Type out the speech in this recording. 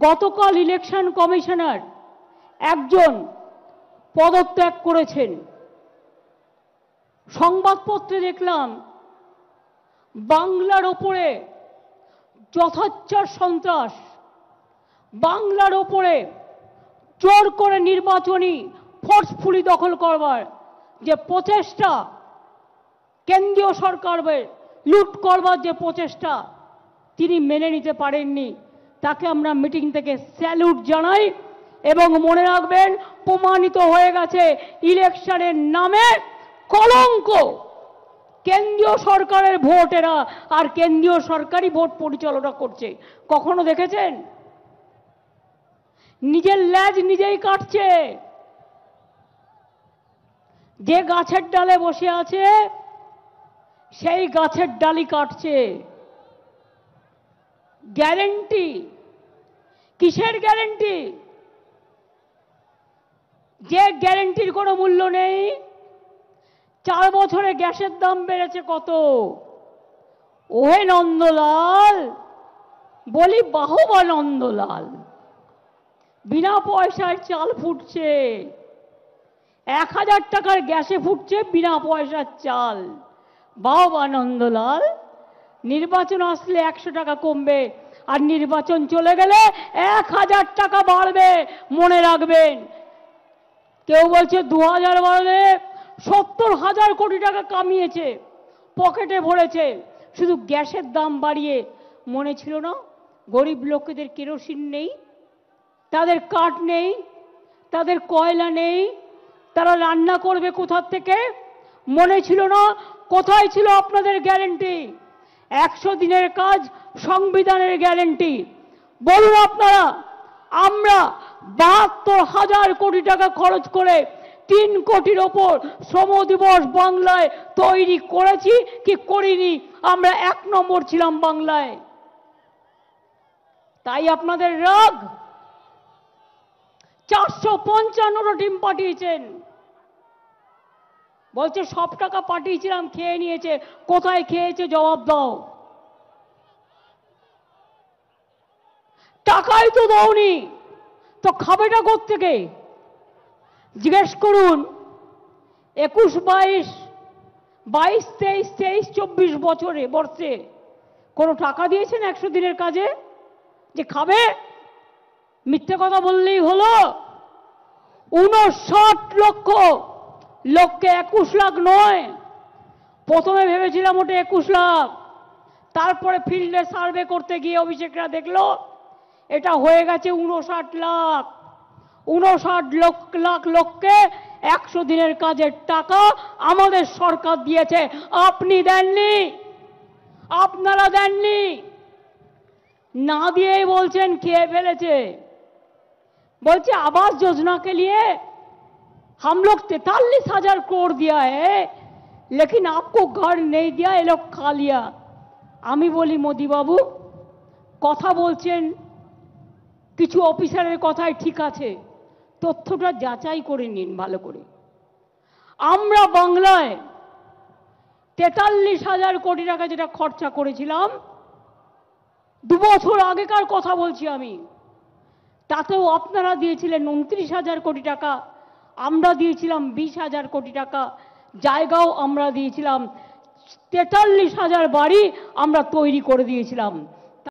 গতকাল election commissioner একজন পদত্যাগ করেছেন। সংবাদপত্রে দেখলাম বাংলার ওপরে যথাচ্ছার সন্ত্রাস, বাংলার ওপরে জোর করে নির্বাচনী ফোর্সফুলি দখল করবার যে প্রচেষ্টা, কেন্দ্রীয় সরকারের লুট করবার যে প্রচেষ্টা তিনি মেনে নিতে পারেননি। তাকে আমরা মিটিং থেকে স্যালুট জানাই এবং মনে রাখবেন, প্রমাণিত হয়ে গেছে ইলেকশনের নামে কলঙ্ক। কেন্দ্রীয় সরকারের ভোট এরা, আর কেন্দ্রীয় সরকারই ভোট পরিচালনা করছে। কখনো দেখেছেন? নিজের ল্যাজ নিজেই কাটছে। যে গাছের ডালে বসে আছে সেই গাছের ডালই কাটছে। গ্যারেন্টি কিসের গ্যারেন্টি? যে গ্যারেন্টির কোনো মূল্য নেই। 4 বছরে গ্যাসের দাম বেড়েছে কত? ওহে নন্দলাল, বলি বাহবা নন্দলাল, বিনা পয়সায় চাল ফুটছে। 1000 টাকার গ্যাসে ফুটছে বিনা পয়সার চাল। বাহবা নন্দলাল। নির্বাচন আসলে 100 টাকা কমবে, আর নির্বাচন চলে গেলে 1000 টাকা বাড়বে। মনে রাখবেন, কেউ বলছে 2000 বাড়বে, 70,000 কোটি টাকা কামিয়েছে, পকেটে ভরেছে। শুধু গ্যাসের দাম বাড়িয়ে মনে ছিল না গরিব লোকেদের কেরোসিন নেই, তাদের কাঠ নেই, তাদের কয়লা নেই, তারা রান্না করবে কোথা থেকে? মনে ছিল না? কোথায় ছিল আপনাদের গ্যারেন্টি? 100 দিনের কাজ সংবিধানের গ্যারেন্টি। বলুন আপনারা, আমরা 72,000 কোটি টাকা খরচ করে 3 কোটির ওপর শ্রম দিবস বাংলায় তৈরি করেছি কি করিনি? আমরা 1 নম্বর ছিলাম বাংলায়। তাই আপনাদের রাগ। 455টা টিম পাঠিয়েছেন, বলছে সব টাকা পাঠিয়েছিলাম খেয়ে নিয়েছে। কোথায় খেয়েছে জবাব দাও। টাকাই তো দাওনি, তো খাবেটা কোত্থেকে? জিজ্ঞেস করুন 21, 22, 23, 24 বর্ষে কোনো টাকা দিয়েছেন 100 দিনের কাজে যে খাবে? মিথ্যে কথা বললেই হলো। 59 লক্ষ লোককে 21 লাখ নয়। প্রথমে ভেবেছিলাম ওটা 21 লাখ, তারপরে ফিল্ডে সার্ভে করতে গিয়ে অভিষেকরা দেখলো এটা হয়ে গেছে 59 লাখ। 59 লাখ লোককে 100 দিনের কাজের টাকা আমাদের সরকার দিয়েছে। আপনি দেননি, আপনারা দেননি। না দিয়েই বলছেন খেয়ে ফেলেছে। বলছে आवास योजना के लिए हम लोग 43,000 करोड़ दिया है, लेकिन आपको घर नहीं दिया, ये लोग खा लिया। আমি বলি মোদি বাবু, কথা বলছেন কিছু অফিসারের কথাই ঠিক আছে, তথ্যটা যাচাই করে নিন ভালো করে। আমরা বাংলায় 43,000 কোটি টাকা যেটা খরচা করেছিলাম, 2 বছর আগেকার কথা বলছি আমি, তাতেও আপনারা দিয়েছিলেন 29,000 কোটি টাকা, আমরা দিয়েছিলাম 20,000 কোটি টাকা। জায়গাও আমরা দিয়েছিলাম, 43,000 বাড়ি আমরা তৈরি করে দিয়েছিলাম।